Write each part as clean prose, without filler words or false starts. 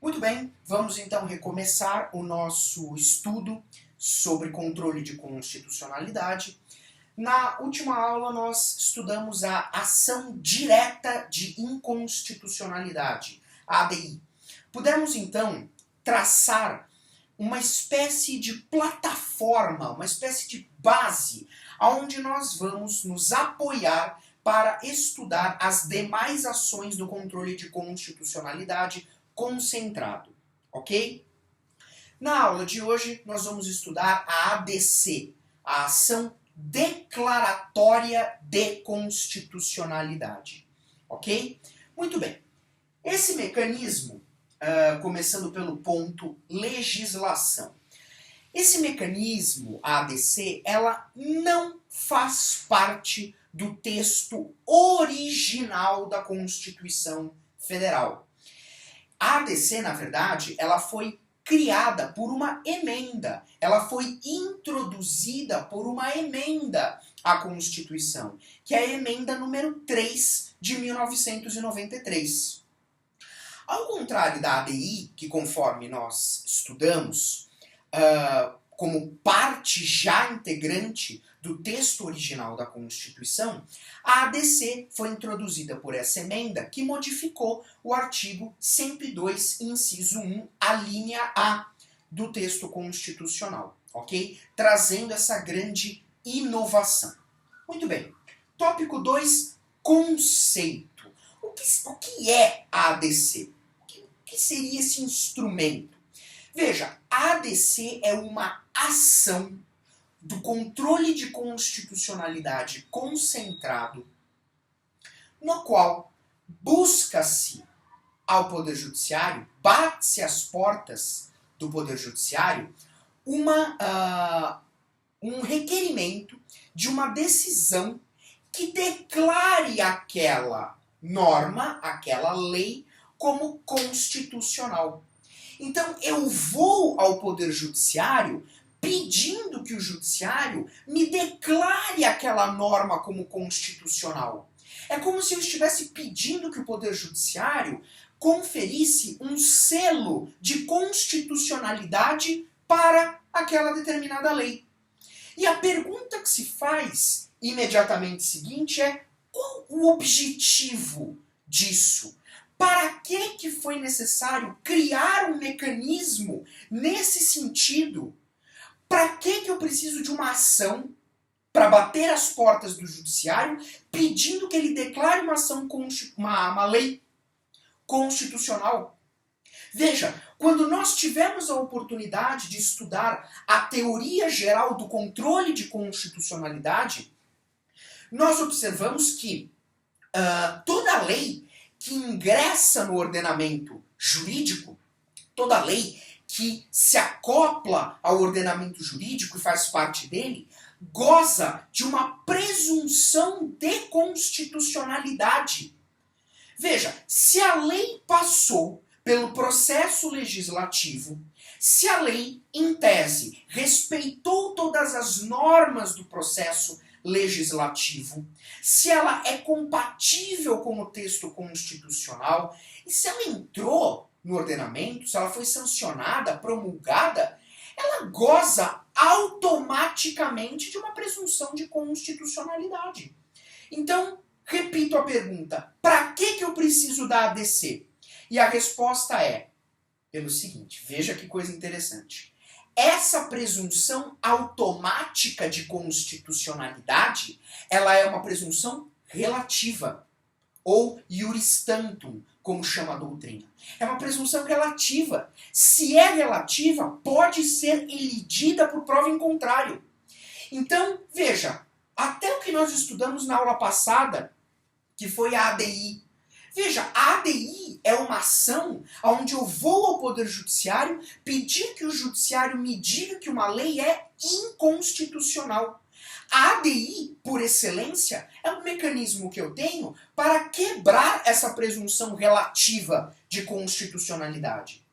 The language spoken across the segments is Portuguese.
Muito bem, vamos então recomeçar o nosso estudo sobre controle de constitucionalidade. Na última aula nós estudamos a ação direta de inconstitucionalidade, a ADI. Pudemos então traçar uma espécie de plataforma, uma espécie de base, onde nós vamos nos apoiar para estudar as demais ações do controle de constitucionalidade concentrado, ok? Na aula de hoje nós vamos estudar a ADC, a Ação Declaratória de Constitucionalidade, ok? Muito bem. Esse mecanismo, começando pelo ponto legislação. Esse mecanismo, a ADC, ela não faz parte do texto original da Constituição Federal. A ADC, na verdade, ela foi criada por uma emenda. Ela foi introduzida por uma emenda à Constituição, que é a emenda número 3 de 1993. Ao contrário da ADI, que conforme nós estudamos, como parte já integrante do texto original da Constituição, a ADC foi introduzida por essa emenda que modificou o artigo 102, inciso 1, a linha A do texto constitucional, ok? Trazendo essa grande inovação. Muito bem. Tópico 2, conceito. O que é a ADC? O que seria esse instrumento? Veja, a ADC é uma ação do controle de constitucionalidade concentrado, no qual busca-se ao Poder Judiciário, bate-se às portas do Poder Judiciário, um requerimento de uma decisão que declare aquela norma, aquela lei, como constitucional. Então, eu vou ao Poder Judiciário pedindo que o Judiciário me declare aquela norma como constitucional. É como se eu estivesse pedindo que o Poder Judiciário conferisse um selo de constitucionalidade para aquela determinada lei. E a pergunta que se faz imediatamente seguinte é: qual o objetivo disso? Para que foi necessário criar um mecanismo nesse sentido? Para que eu preciso de uma ação para bater as portas do Judiciário pedindo que ele declare uma lei constitucional? Veja, quando nós tivemos a oportunidade de estudar a teoria geral do controle de constitucionalidade, nós observamos que toda lei que ingressa no ordenamento jurídico, toda lei que se acopla ao ordenamento jurídico e faz parte dele, goza de uma presunção de constitucionalidade. Veja, se a lei passou pelo processo legislativo, se a lei, em tese, respeitou todas as normas do processo legislativo, se ela é compatível com o texto constitucional, e se ela entrou no ordenamento, se ela foi sancionada, promulgada, ela goza automaticamente de uma presunção de constitucionalidade. Então, repito a pergunta: para que eu preciso da ADC? E a resposta é pelo seguinte, veja que coisa interessante. Essa presunção automática de constitucionalidade, ela é uma presunção relativa, ou iuris tantum, como chama a doutrina. É uma presunção relativa. Se é relativa, pode ser elidida por prova em contrário. Então, veja, até o que nós estudamos na aula passada, que foi a ADI. Veja, a ADI é uma ação onde eu vou ao Poder Judiciário pedir que o Judiciário me diga que uma lei é inconstitucional. A ADI, por excelência, é um mecanismo que eu tenho para quebrar essa presunção relativa de constitucionalidade.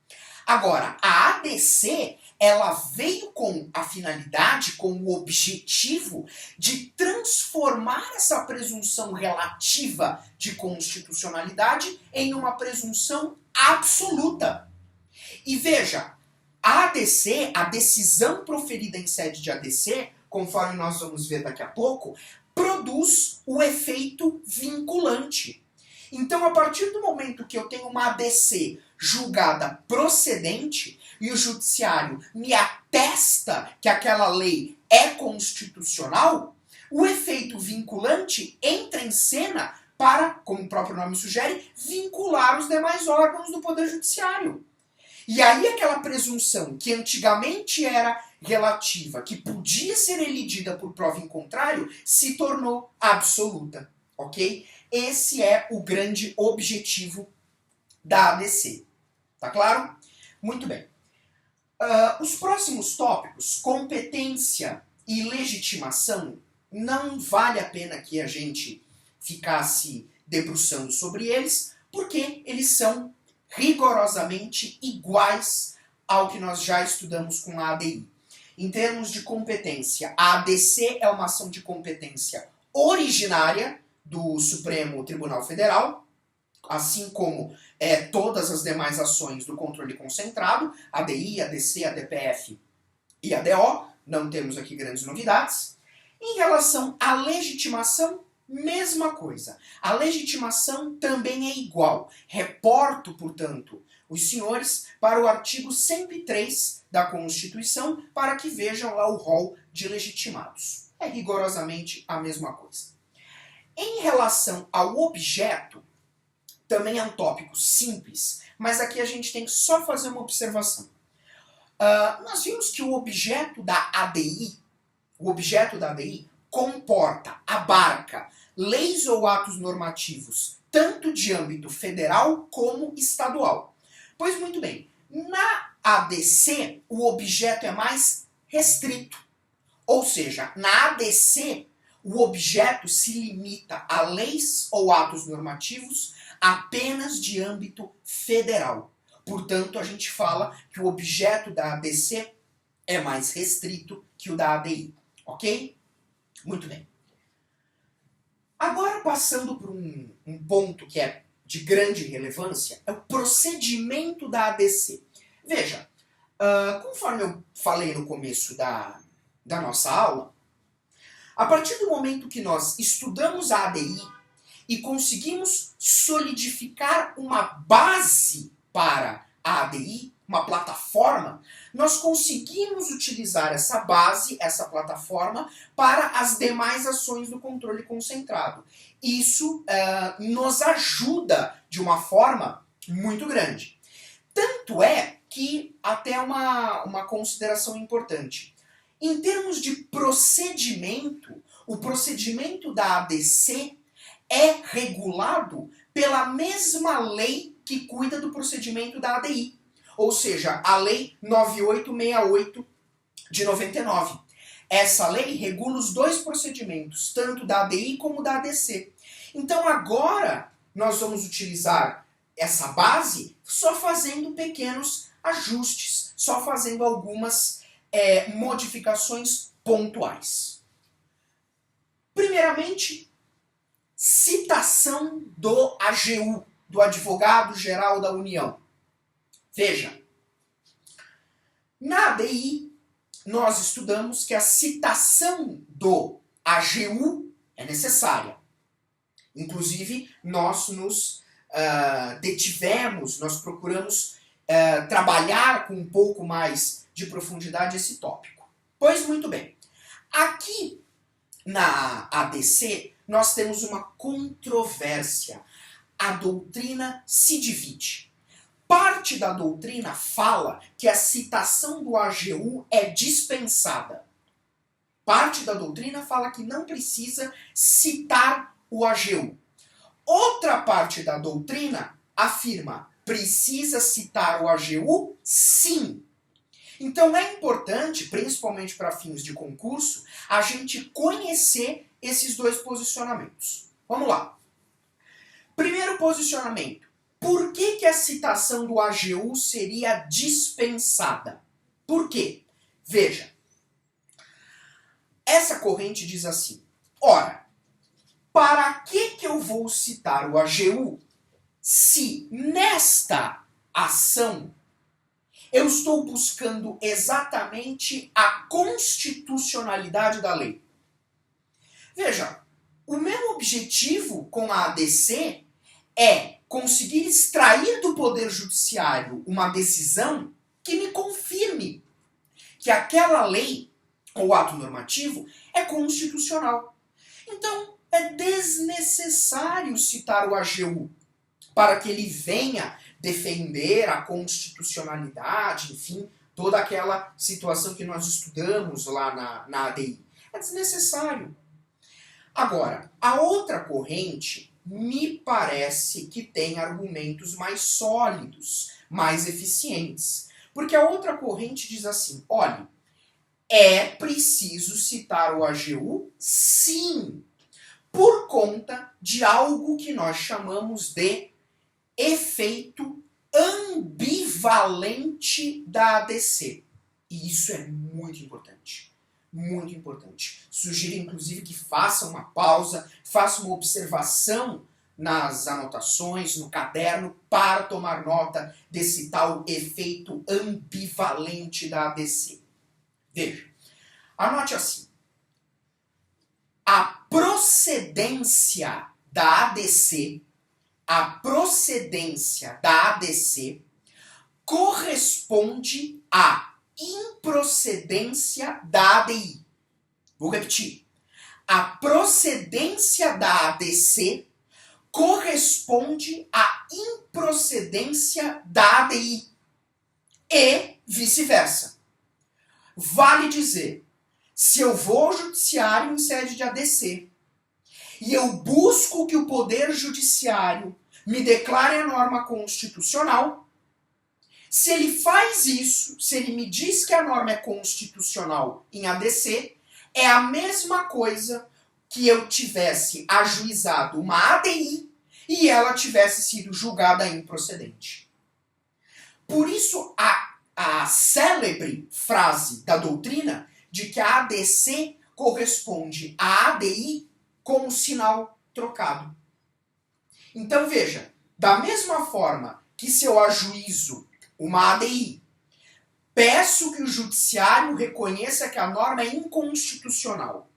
Agora, a ADC, ela veio com a finalidade, com o objetivo de transformar essa presunção relativa de constitucionalidade em uma presunção absoluta. E veja, a ADC, a decisão proferida em sede de ADC, conforme nós vamos ver daqui a pouco, produz o efeito vinculante. Então, a partir do momento que eu tenho uma ADC julgada procedente e o judiciário me atesta que aquela lei é constitucional, o efeito vinculante entra em cena para, como o próprio nome sugere, vincular os demais órgãos do Poder Judiciário. E aí aquela presunção que antigamente era relativa, que podia ser elidida por prova em contrário, se tornou absoluta, ok? Esse é o grande objetivo da ADC. Tá claro? Muito bem. Os próximos tópicos, competência e legitimação, não vale a pena que a gente ficasse debruçando sobre eles, porque eles são rigorosamente iguais ao que nós já estudamos com a ADI. Em termos de competência, a ADC é uma ação de competência originária do Supremo Tribunal Federal, assim como todas as demais ações do controle concentrado, ADI, ADC, ADPF e ADO, não temos aqui grandes novidades. Em relação à legitimação, mesma coisa. A legitimação também é igual. Reporto, portanto, os senhores para o artigo 103 da Constituição para que vejam lá o rol de legitimados. É rigorosamente a mesma coisa. Em relação ao objeto, também é um tópico simples, mas aqui a gente tem que só fazer uma observação. Nós vimos que o objeto da ADI comporta, abarca leis ou atos normativos, tanto de âmbito federal como estadual. Pois muito bem, na ADC o objeto é mais restrito. Ou seja, na ADC o objeto se limita a leis ou atos normativos apenas de âmbito federal. Portanto, a gente fala que o objeto da ADC é mais restrito que o da ADI. Ok? Muito bem. Agora, passando por um ponto que é de grande relevância, é o procedimento da ADC. Veja, conforme eu falei no começo da nossa aula, a partir do momento que nós estudamos a ADI e conseguimos solidificar uma base para a ADI, uma plataforma, nós conseguimos utilizar essa base, essa plataforma, para as demais ações do controle concentrado. Isso nos ajuda de uma forma muito grande. Tanto é que, até uma consideração importante, em termos de procedimento, o procedimento da ADC é regulado pela mesma lei que cuida do procedimento da ADI. Ou seja, a Lei 9868 de 99. Essa lei regula os dois procedimentos, tanto da ADI como da ADC. Então agora nós vamos utilizar essa base só fazendo pequenos ajustes, só fazendo algumas modificações pontuais. Primeiramente, citação do AGU, do Advogado-Geral da União. Veja, na ADI nós estudamos que a citação do AGU é necessária. Inclusive, nós nos detivemos, nós procuramos trabalhar com um pouco mais de profundidade esse tópico. Pois muito bem, aqui na ADC nós temos uma controvérsia. A doutrina se divide. Parte da doutrina fala que a citação do AGU é dispensada. Parte da doutrina fala que não precisa citar o AGU. Outra parte da doutrina afirma precisa citar o AGU, sim. Então é importante, principalmente para fins de concurso, a gente conhecer esses dois posicionamentos. Vamos lá. Primeiro posicionamento. Por que a citação do AGU seria dispensada? Por quê? Veja, essa corrente diz assim, ora, para que eu vou citar o AGU se nesta ação Eu estou buscando exatamente a constitucionalidade da lei. Veja, o meu objetivo com a ADC é conseguir extrair do Poder Judiciário uma decisão que me confirme que aquela lei ou ato normativo é constitucional. Então, é desnecessário citar o AGU para que ele venha defender a constitucionalidade, enfim, toda aquela situação que nós estudamos lá na ADI. É desnecessário. Agora, a outra corrente me parece que tem argumentos mais sólidos, mais eficientes. Porque a outra corrente diz assim, olha, é preciso citar o AGU, sim, por conta de algo que nós chamamos de efeito ambivalente da ADC. E isso é muito importante. Muito importante. Sugiro, inclusive, que faça uma pausa, faça uma observação nas anotações, no caderno, para tomar nota desse tal efeito ambivalente da ADC. Veja, anote assim. A procedência da ADC corresponde à improcedência da ADI. Vou repetir. A procedência da ADC corresponde à improcedência da ADI. E vice-versa. Vale dizer, se eu vou ao judiciário em sede de ADC e eu busco que o Poder Judiciário me declare a norma constitucional, se ele faz isso, se ele me diz que a norma é constitucional em ADC, é a mesma coisa que eu tivesse ajuizado uma ADI e ela tivesse sido julgada improcedente. Por isso, a célebre frase da doutrina de que a ADC corresponde à ADI com o sinal trocado. Então veja, da mesma forma que se eu ajuizo uma ADI, peço que o judiciário reconheça que a norma é inconstitucional.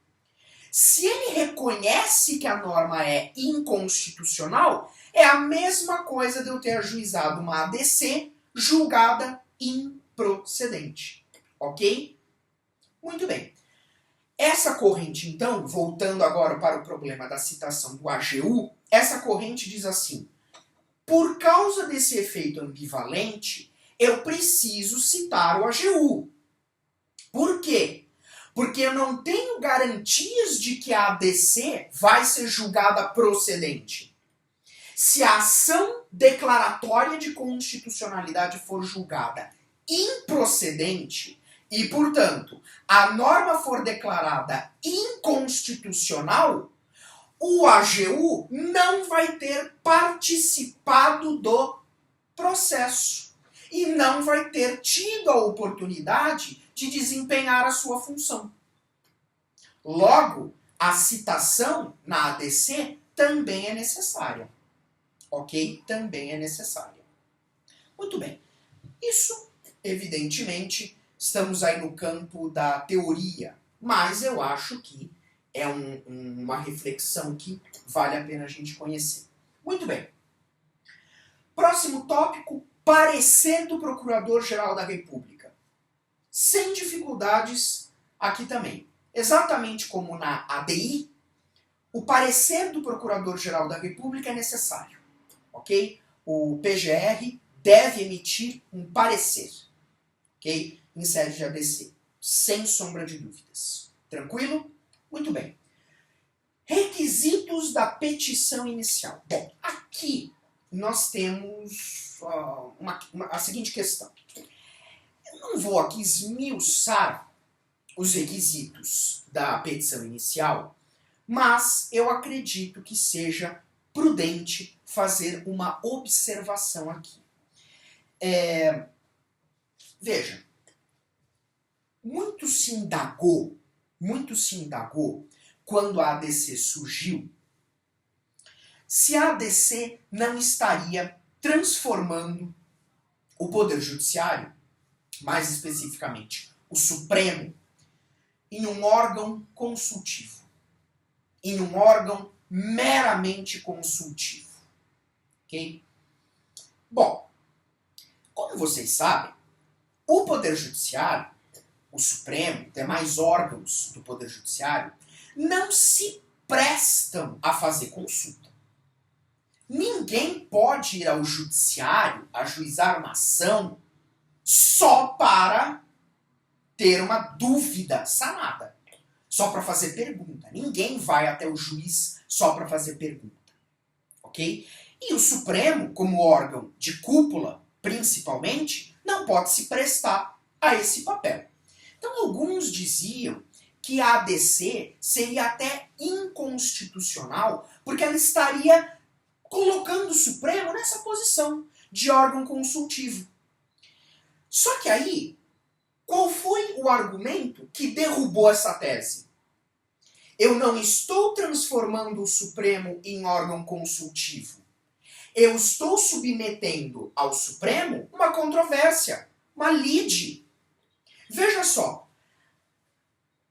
Se ele reconhece que a norma é inconstitucional, é a mesma coisa de eu ter ajuizado uma ADC julgada improcedente. Ok? Muito bem. Essa corrente, então, voltando agora para o problema da citação do AGU, essa corrente diz assim, por causa desse efeito ambivalente, eu preciso citar o AGU. Por quê? Porque eu não tenho garantias de que a ADC vai ser julgada procedente. Se a ação declaratória de constitucionalidade for julgada improcedente e, portanto, a norma for declarada inconstitucional, o AGU não vai ter participado do processo e não vai ter tido a oportunidade de desempenhar a sua função. Logo, a citação na ADC também é necessária. Ok? Também é necessária. Muito bem. Isso, evidentemente, estamos aí no campo da teoria, mas eu acho que é uma reflexão que vale a pena a gente conhecer. Muito bem. Próximo tópico, parecer do Procurador-Geral da República. Sem dificuldades aqui também. Exatamente como na ADI, o parecer do Procurador-Geral da República é necessário. Ok? O PGR deve emitir um parecer. Ok? Em sede de ADC. Sem sombra de dúvidas. Tranquilo? Muito bem. Requisitos da petição inicial. Bom, aqui nós temos a seguinte questão. Eu não vou aqui esmiuçar os requisitos da petição inicial, mas eu acredito que seja prudente fazer uma observação aqui. Veja, muito se indagou quando a ADC surgiu, se a ADC não estaria transformando o Poder Judiciário mais especificamente o Supremo, em um órgão consultivo, em um órgão meramente consultivo. Ok? Bom, como vocês sabem, o Poder Judiciário, o Supremo, demais órgãos do Poder Judiciário, não se prestam a fazer consulta. Ninguém pode ir ao Judiciário ajuizar uma ação só para ter uma dúvida sanada, só para fazer pergunta. Ninguém vai até o juiz só para fazer pergunta. Ok? E o Supremo, como órgão de cúpula, principalmente, não pode se prestar a esse papel. Então, alguns diziam que a ADC seria até inconstitucional, porque ela estaria colocando o Supremo nessa posição de órgão consultivo. Só que aí, qual foi o argumento que derrubou essa tese? Eu não estou transformando o Supremo em órgão consultivo. Eu estou submetendo ao Supremo uma controvérsia, uma lide. Veja só,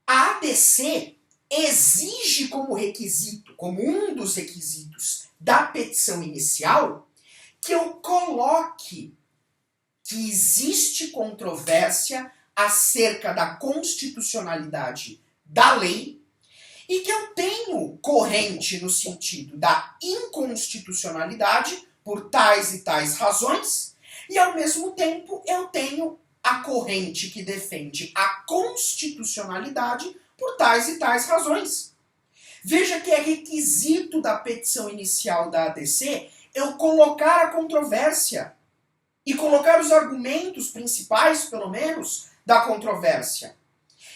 a ADC exige como requisito, como um dos requisitos da petição inicial, que eu coloque que existe controvérsia acerca da constitucionalidade da lei e que eu tenho corrente no sentido da inconstitucionalidade por tais e tais razões, e ao mesmo tempo eu tenho a corrente que defende a constitucionalidade por tais e tais razões. Veja que é requisito da petição inicial da ADC eu colocar a controvérsia e colocar os argumentos principais, pelo menos, da controvérsia.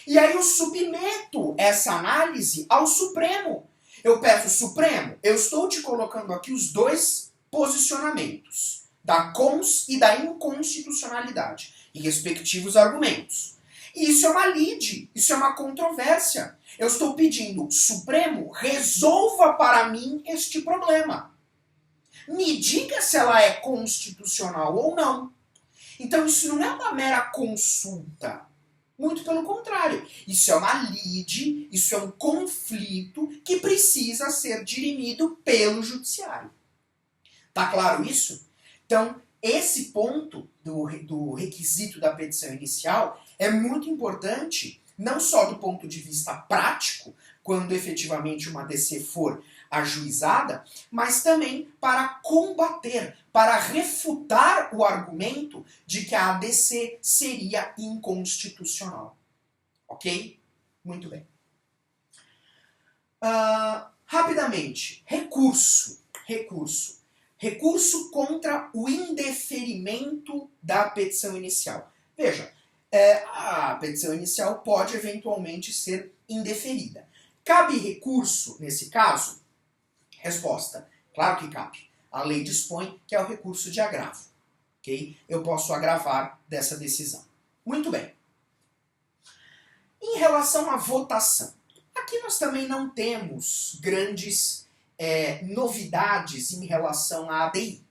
E aí eu submeto essa análise ao Supremo. Eu peço, Supremo, eu estou te colocando aqui os dois posicionamentos, da cons e da inconstitucionalidade, e respectivos argumentos. E isso é uma lide, isso é uma controvérsia. Eu estou pedindo, Supremo, resolva para mim este problema. Me diga se ela é constitucional ou não. Então isso não é uma mera consulta. Muito pelo contrário. Isso é uma lide, isso é um conflito que precisa ser dirimido pelo judiciário. Tá claro isso? Então, esse ponto do requisito da petição inicial é muito importante, não só do ponto de vista prático, quando efetivamente uma ADC for ajuizada, mas também para combater, para refutar o argumento de que a ADC seria inconstitucional. Ok? Muito bem. Rapidamente, recurso contra o indeferimento da petição inicial. Veja, a petição inicial pode eventualmente ser indeferida. Cabe recurso nesse caso? Resposta: claro que cabe. A lei dispõe que é o recurso de agravo. Okay? Eu posso agravar dessa decisão. Muito bem. Em relação à votação, aqui nós também não temos grandes novidades em relação à ADI.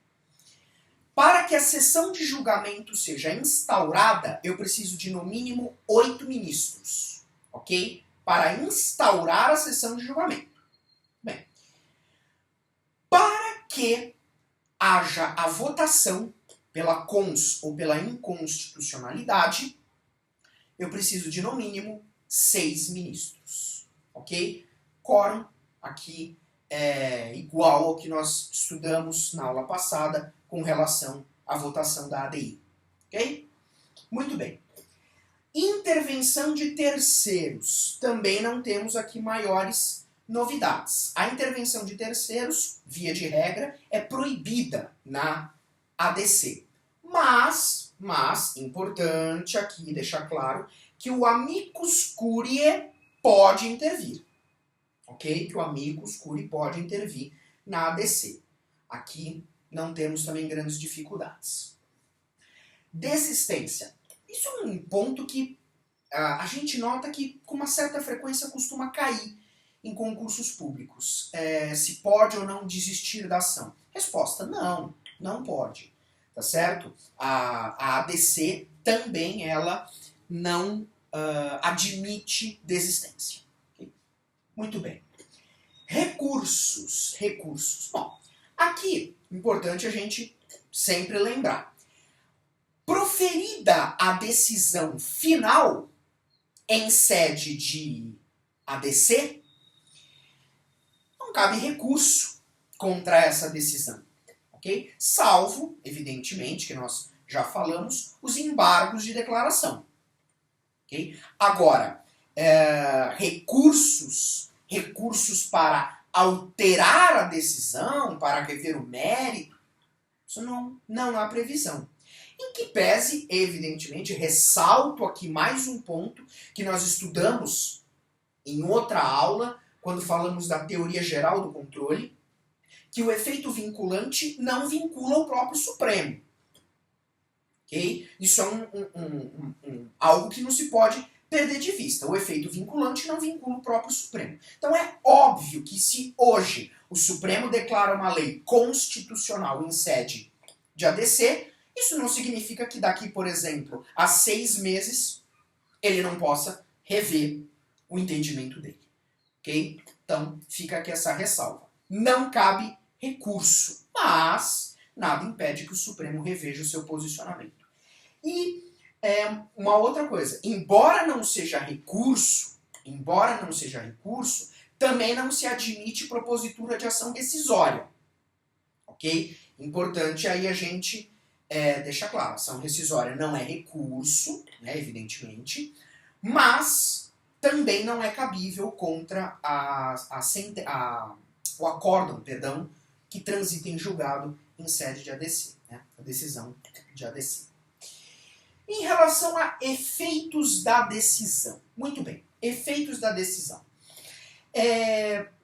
Para que a sessão de julgamento seja instaurada, eu preciso de no mínimo 8 ministros. Ok? Para instaurar a sessão de julgamento. Bem, para que haja a votação pela cons ou pela inconstitucionalidade, eu preciso de no mínimo 6 ministros. Ok? Quórum aqui é igual ao que nós estudamos na aula passada com relação à votação da ADI. Ok? Muito bem. Intervenção de terceiros. Também não temos aqui maiores novidades. A intervenção de terceiros, via de regra, é proibida na ADC. Mas, importante aqui deixar claro, que o amicus curiae pode intervir. Ok? Que o amicus curiae pode intervir na ADC. Aqui não temos também grandes dificuldades. Desistência. Isso é um ponto que a gente nota que com uma certa frequência costuma cair em concursos públicos. Se pode ou não desistir da ação? Resposta: não, não pode. tá certo? A ADC também ela não admite desistência. Okay? Muito bem. Recursos. Bom, aqui, importante a gente sempre lembrar. Proferida a decisão final em sede de ADC, não cabe recurso contra essa decisão, ok? Salvo, evidentemente, que nós já falamos, os embargos de declaração. Okay? Agora, recursos para alterar a decisão, para rever o mérito, isso não há previsão. Em que pese, evidentemente, ressalto aqui mais um ponto que nós estudamos em outra aula, quando falamos da teoria geral do controle, que o efeito vinculante não vincula o próprio Supremo. Okay? Isso é algo que não se pode perder de vista. O efeito vinculante não vincula o próprio Supremo. Então é óbvio que se hoje o Supremo declara uma lei constitucional em sede de ADC, isso não significa que daqui, por exemplo, a 6 meses, ele não possa rever o entendimento dele. Ok? Então fica aqui essa ressalva. Não cabe recurso, mas nada impede que o Supremo reveja o seu posicionamento. E uma outra coisa, embora não seja recurso, também não se admite propositura de ação rescisória. Ok? Importante aí a gente deixar claro, ação rescisória não é recurso, né, evidentemente, mas também não é cabível contra o acórdão, que transita em julgado em sede de ADC, né, a decisão de ADC. Em relação a efeitos da decisão. Muito bem, efeitos da decisão.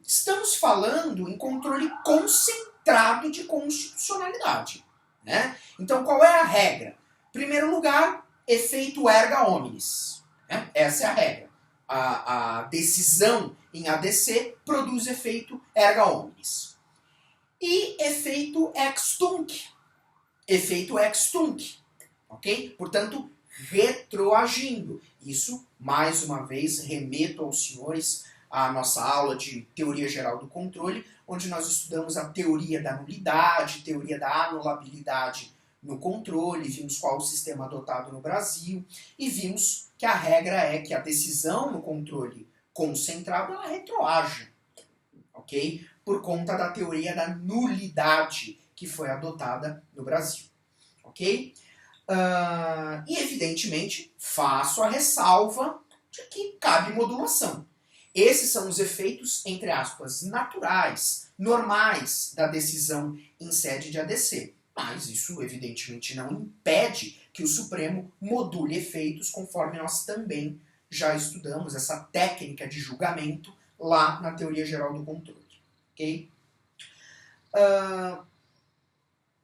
Estamos falando em controle concentrado de constitucionalidade. Né? Então, qual é a regra? Em primeiro lugar, efeito erga omnes. Né? Essa é a regra. A decisão em ADC produz efeito erga omnes. E efeito ex tunc. Ok? Portanto, retroagindo. Isso, mais uma vez, remeto aos senhores à nossa aula de teoria geral do controle, onde nós estudamos a teoria da nulidade, teoria da anulabilidade no controle, vimos qual o sistema adotado no Brasil, e vimos que a regra é que a decisão no controle concentrado ela retroage, ok? Por conta da teoria da nulidade que foi adotada no Brasil, ok? E, evidentemente, faço a ressalva de que cabe modulação. Esses são os efeitos, entre aspas, naturais, normais da decisão em sede de ADC. Mas isso, evidentemente, não impede que o Supremo module efeitos, conforme nós também já estudamos essa técnica de julgamento lá na teoria geral do controle. Okay?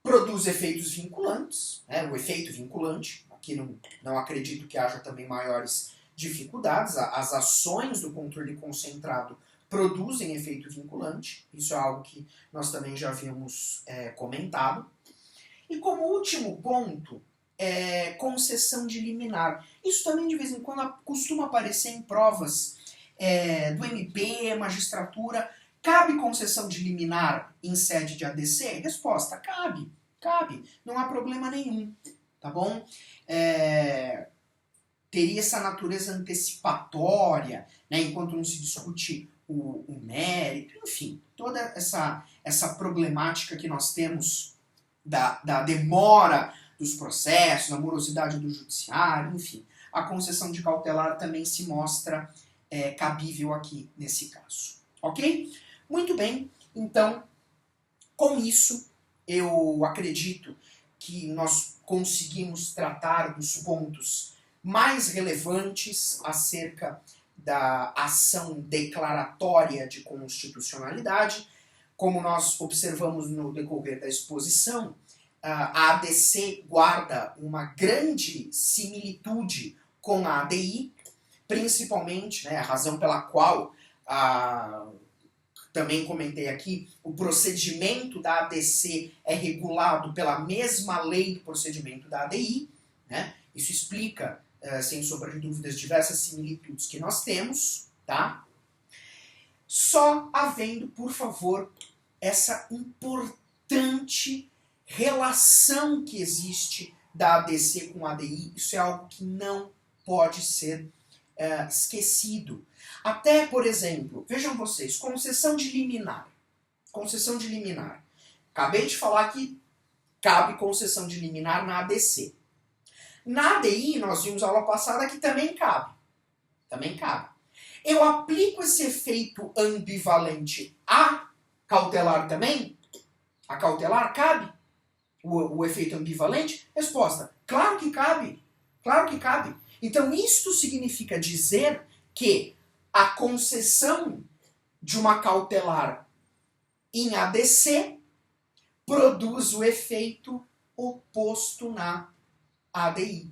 Produz efeitos vinculantes, né? O efeito vinculante, aqui não acredito que haja também maiores dificuldades, as ações do controle concentrado produzem efeito vinculante, isso é algo que nós também já havíamos comentado. E como último ponto, concessão de liminar. Isso também de vez em quando costuma aparecer em provas do MP, magistratura. Cabe concessão de liminar em sede de ADC? Resposta, cabe, não há problema nenhum, tá bom? Teria essa natureza antecipatória, né, enquanto não se discute o mérito, enfim, toda essa problemática que nós temos da demora dos processos, da morosidade do judiciário, enfim, a concessão de cautelar também se mostra cabível aqui nesse caso, ok? Muito bem, então, com isso, eu acredito que nós conseguimos tratar dos pontos mais relevantes acerca da ação declaratória de constitucionalidade. Como nós observamos no decorrer da exposição, a ADC guarda uma grande similitude com a ADI, principalmente, né, a razão pela qual também comentei aqui, o procedimento da ADC é regulado pela mesma lei do procedimento da ADI, né? Isso explica, sem sombra de dúvidas, diversas similitudes que nós temos, tá? Só havendo, por favor, essa importante relação que existe da ADC com a ADI, isso é algo que não pode ser esquecido. Até, por exemplo, vejam vocês, concessão de liminar. Concessão de liminar. Acabei de falar que cabe concessão de liminar na ADC. Na ADI, nós vimos aula passada que também cabe. Também cabe. Eu aplico esse efeito ambivalente a cautelar também? A cautelar cabe? O efeito ambivalente? Resposta: claro que cabe. Claro que cabe. Então, isto significa dizer que a concessão de uma cautelar em ADC produz o efeito oposto na ADI.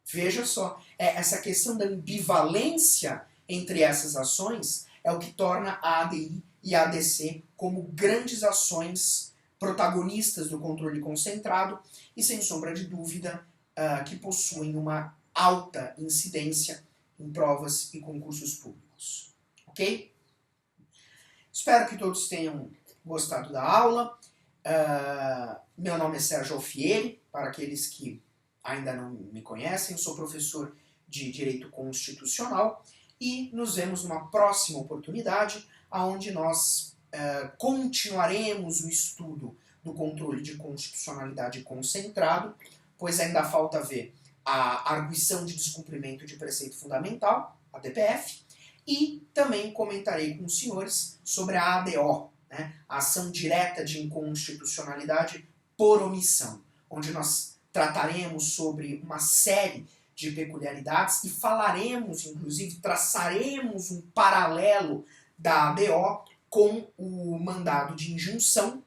Veja só, essa questão da ambivalência entre essas ações é o que torna a ADI e a ADC como grandes ações protagonistas do controle concentrado e, sem sombra de dúvida, que possuem uma alta incidência em provas e concursos públicos. Ok? Espero que todos tenham gostado da aula. Meu nome é Sérgio Alfieri, para aqueles que ainda não me conhecem, eu sou professor de Direito Constitucional e nos vemos numa próxima oportunidade, onde nós continuaremos o estudo do controle de constitucionalidade concentrado, pois ainda falta ver a arguição de descumprimento de preceito fundamental, a DPF, e também comentarei com os senhores sobre a ADO, né, a ação direta de inconstitucionalidade por omissão, onde nós trataremos sobre uma série de peculiaridades e falaremos, inclusive, traçaremos um paralelo da ADO com o mandado de injunção,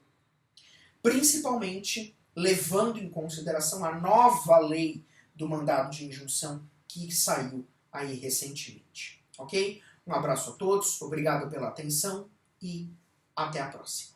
principalmente levando em consideração a nova lei do mandado de injunção que saiu aí recentemente. Ok? Um abraço a todos, obrigado pela atenção e até a próxima.